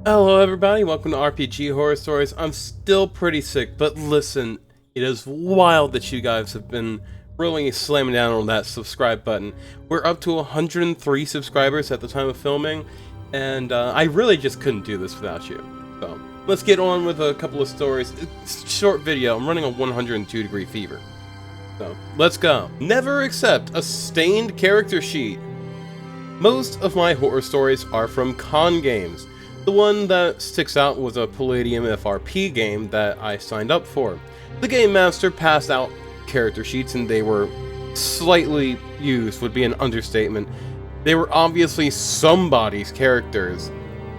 Hello everybody, welcome to RPG Horror Stories. I'm still pretty sick, but listen, it is wild that you guys have been really slamming down on that subscribe button. We're up to 103 subscribers at the time of filming, and I really just couldn't do this without you. So, let's get on with a couple of stories. It's a short video, I'm running a 102 degree fever. So, let's go. Never accept a stained character sheet. Most of my horror stories are from con games. The one that sticks out was a Palladium FRP game that I signed up for. The game master passed out character sheets and they were slightly used would be an understatement. They were obviously somebody's characters.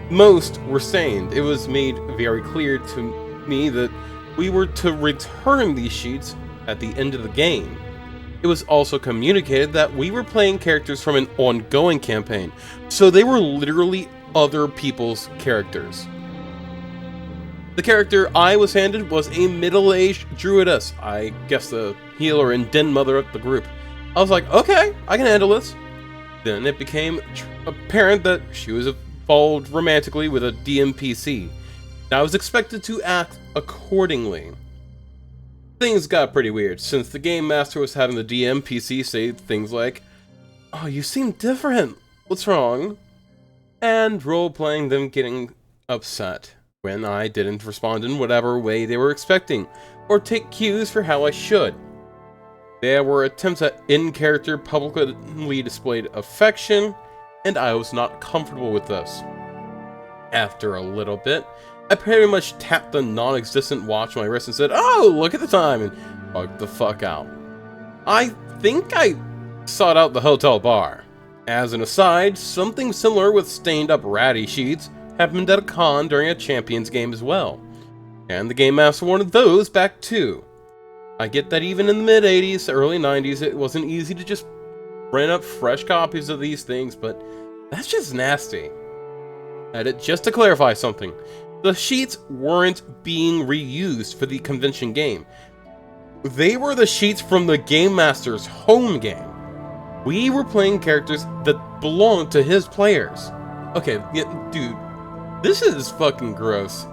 Most were stained. It was made very clear to me that we were to return these sheets at the end of the game. It was also communicated that we were playing characters from an ongoing campaign, so they were literally other people's characters. The character I was handed was a middle-aged druidess, I guess the healer and den mother of the group. I was like, okay, I can handle this. Then it became apparent that she was involved romantically with a DMPC. I was expected to act accordingly. Things got pretty weird, since the game master was having the DMPC say things like, "Oh, you seem different. What's wrong?" And role-playing them getting upset when I didn't respond in whatever way they were expecting, or take cues for how I should. There were attempts at in-character publicly displayed affection, and I was not comfortable with this. After a little bit, I pretty much tapped the non-existent watch on my wrist and said, "Oh, look at the time," and bugged the fuck out. I think I sought out the hotel bar. As an aside, something similar with stained up ratty sheets happened at a con during a Champions game as well. And the Game Master wanted those back too. I get that even in the mid-80s, early 90s, it wasn't easy to just print up fresh copies of these things, but that's just nasty. And just to clarify something, the sheets weren't being reused for the convention game. They were the sheets from the Game Master's home game. We were playing characters that belonged to his players. Okay, yeah, dude, this is fucking gross.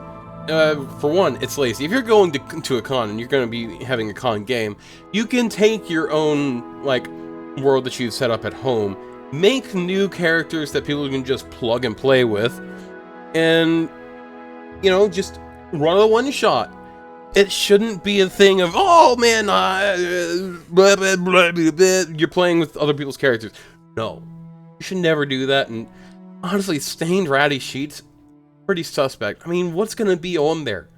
For one, it's lazy. If you're going to a con and you're going to be having a con game, you can take your own, like, world that you've set up at home, make new characters that people can just plug and play with, and, you know, just run a one-shot. It shouldn't be a thing of, oh man, blah, blah, blah, blah, blah, you're playing with other people's characters. No, you should never do that. And honestly, stained ratty sheets, pretty suspect. I mean, what's gonna be on there?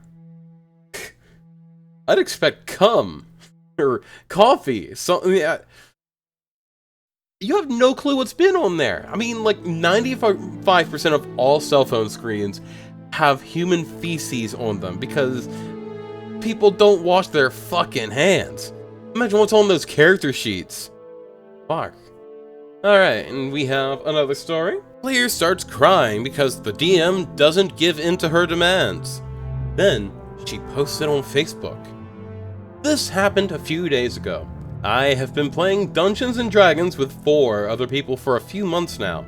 I'd expect cum or coffee, something. Yeah. You have no clue what's been on there. I mean, like 95% of all cell phone screens have human feces on them because people don't wash their fucking hands. Imagine what's on those character sheets. Fuck. Alright, and we have another story. Player starts crying because the DM doesn't give in to her demands. Then, she posts it on Facebook. This happened a few days ago. I have been playing Dungeons & Dragons with 4 other people for a few months now.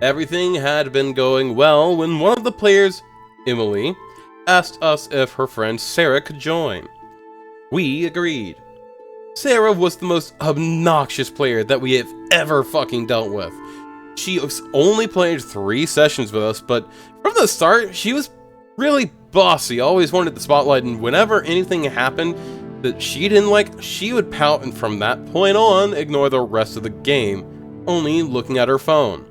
Everything had been going well when one of the players, Emily, asked us if her friend Sarah could join. We agreed. Sarah was the most obnoxious player that we have ever fucking dealt with. She only played 3 sessions with us, but from the start, she was really bossy, always wanted the spotlight, and whenever anything happened that she didn't like, she would pout and from that point on, ignore the rest of the game, only looking at her phone.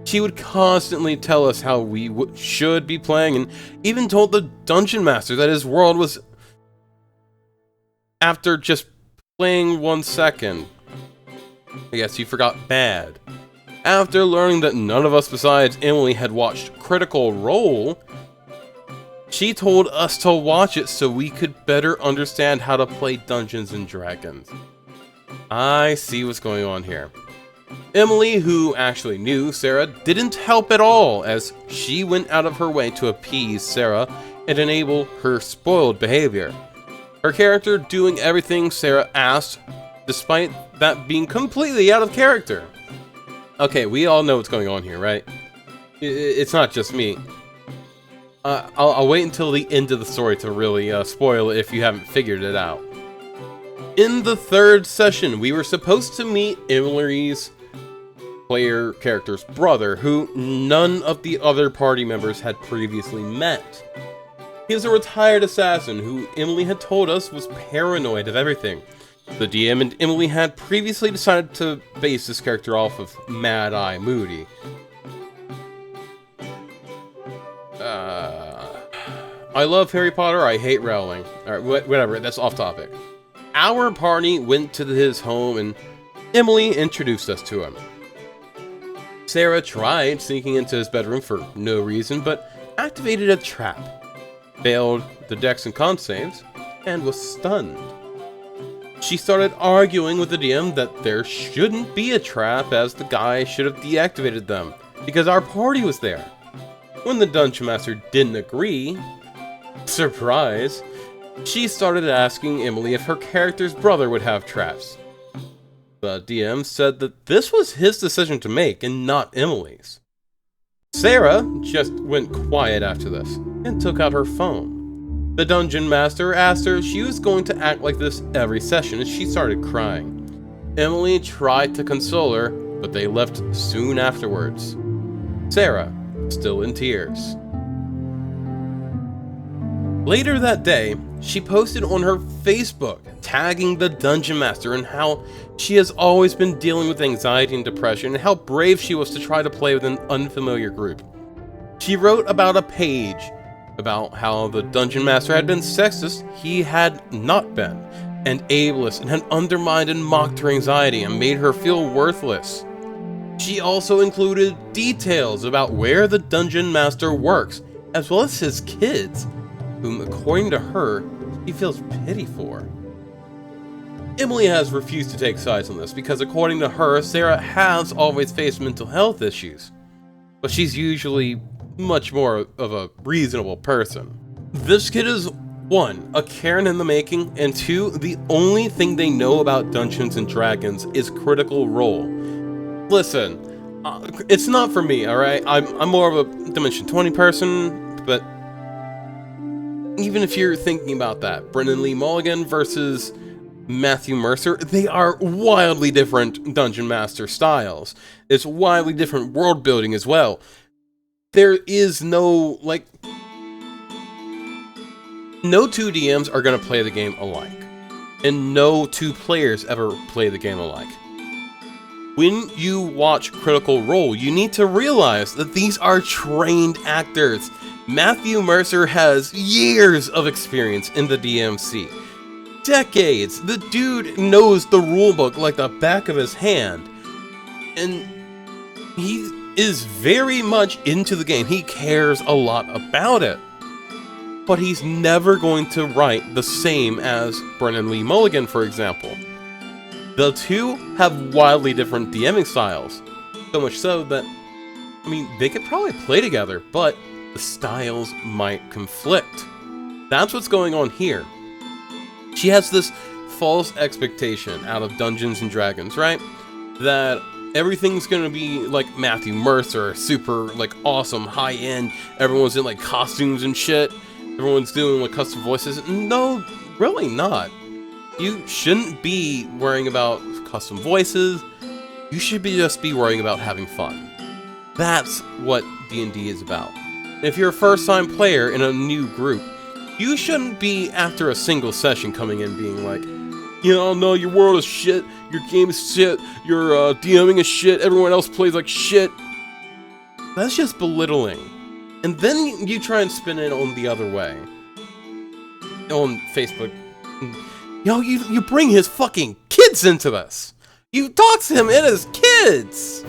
She would constantly tell us how we should be playing, and even told the Dungeon Master that his world was, after just playing 1 second, I guess he forgot bad. After learning that none of us besides Emily had watched Critical Role, she told us to watch it so we could better understand how to play Dungeons & Dragons. I see what's going on here. Emily, who actually knew Sarah, didn't help at all, as she went out of her way to appease Sarah and enable her spoiled behavior. Her character doing everything Sarah asked, despite that being completely out of character. Okay, we all know what's going on here, right? It's not just me. I'll wait until the end of the story to really spoil it if you haven't figured it out. In the third session, we were supposed to meet Emily's player character's brother, who none of the other party members had previously met. He was a retired assassin who Emily had told us was paranoid of everything. The DM and Emily had previously decided to base this character off of Mad Eye Moody. I love Harry Potter, I hate Rowling. Alright, whatever, that's off topic. Our party went to his home and Emily introduced us to him. Sarah tried sneaking into his bedroom for no reason, but activated a trap, failed the dex and con saves, and was stunned. She started arguing with the DM that there shouldn't be a trap, as the guy should have deactivated them, because our party was there. When the Dungeon Master didn't agree, surprise, she started asking Emily if her character's brother would have traps. The DM said that this was his decision to make and not Emily's. Sarah just went quiet after this and took out her phone. The Dungeon Master asked her if she was going to act like this every session, and she started crying. Emily tried to console her, but they left soon afterwards. Sarah, still in tears. Later that day, she posted on her Facebook, tagging the Dungeon Master and how she has always been dealing with anxiety and depression, and how brave she was to try to play with an unfamiliar group. She wrote about a page about how the Dungeon Master had been sexist, he had not been, and ableist, and had undermined and mocked her anxiety and made her feel worthless. She also included details about where the Dungeon Master works, as well as his kids, whom, according to her, he feels pity for. Emily has refused to take sides on this because, according to her, Sarah has always faced mental health issues, but she's usually much more of a reasonable person. This kid is 1, a Karen in the making, and 2, the only thing they know about Dungeons and Dragons is Critical Role. Listen, it's not for me, alright? I'm more of a Dimension 20 person, but even if you're thinking about that, Brennan Lee Mulligan versus Matthew Mercer, they are wildly different Dungeon Master styles. It's wildly different world building as well. There is no, no two DMs are going to play the game alike. And no two players ever play the game alike. When you watch Critical Role, you need to realize that these are trained actors. Matthew Mercer has years of experience in the DMC. Decades. The dude knows the rulebook like the back of his hand. And he is very much into the game. He cares a lot about it. But he's never going to write the same as Brennan Lee Mulligan, for example. The two have wildly different DMing styles. So much so that, they could probably play together, but the styles might conflict. That's what's going on here. She has this false expectation out of Dungeons and Dragons, right? That everything's gonna be like Matthew Mercer, super awesome, high end. Everyone's in costumes and shit. Everyone's doing custom voices. No, really not. You shouldn't be worrying about custom voices. You should just be worrying about having fun. That's what D&D is about. And if you're a first-time player in a new group, you shouldn't be, after a single session, coming in being like, no, your world is shit, your game is shit, your DMing is shit, everyone else plays like shit. That's just belittling. And then you try and spin it on the other way. On Facebook. You bring his fucking kids into this. You dox him and his kids.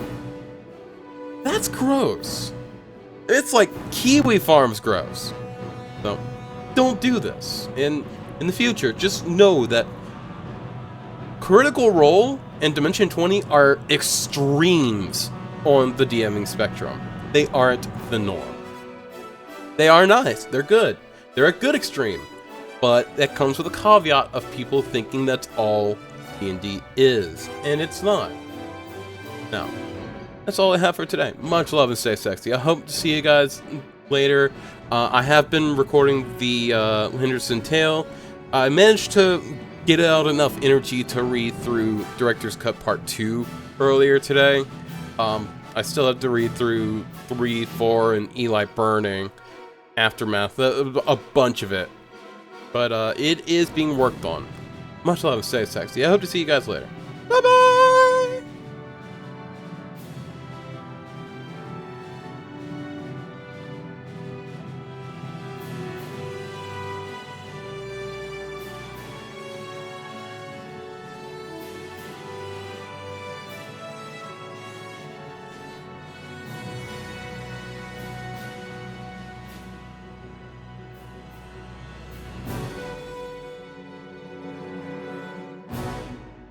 That's gross. It's like Kiwi Farms gross. So, don't do this. In the future, just know that Critical Role and Dimension 20 are extremes on the DMing spectrum. They aren't the norm. They are nice. They're good. They're a good extreme. But that comes with a caveat of people thinking that's all D&D is. And it's not. Now, that's all I have for today. Much love and stay sexy. I hope to see you guys later. I have been recording the Henderson Tale. I managed to get out enough energy to read through Director's Cut Part 2 earlier today. I still have to read through 3, 4, and Eli Burning, Aftermath, a bunch of it. But it is being worked on. Much love, stay sexy. I hope to see you guys later. Bye-bye!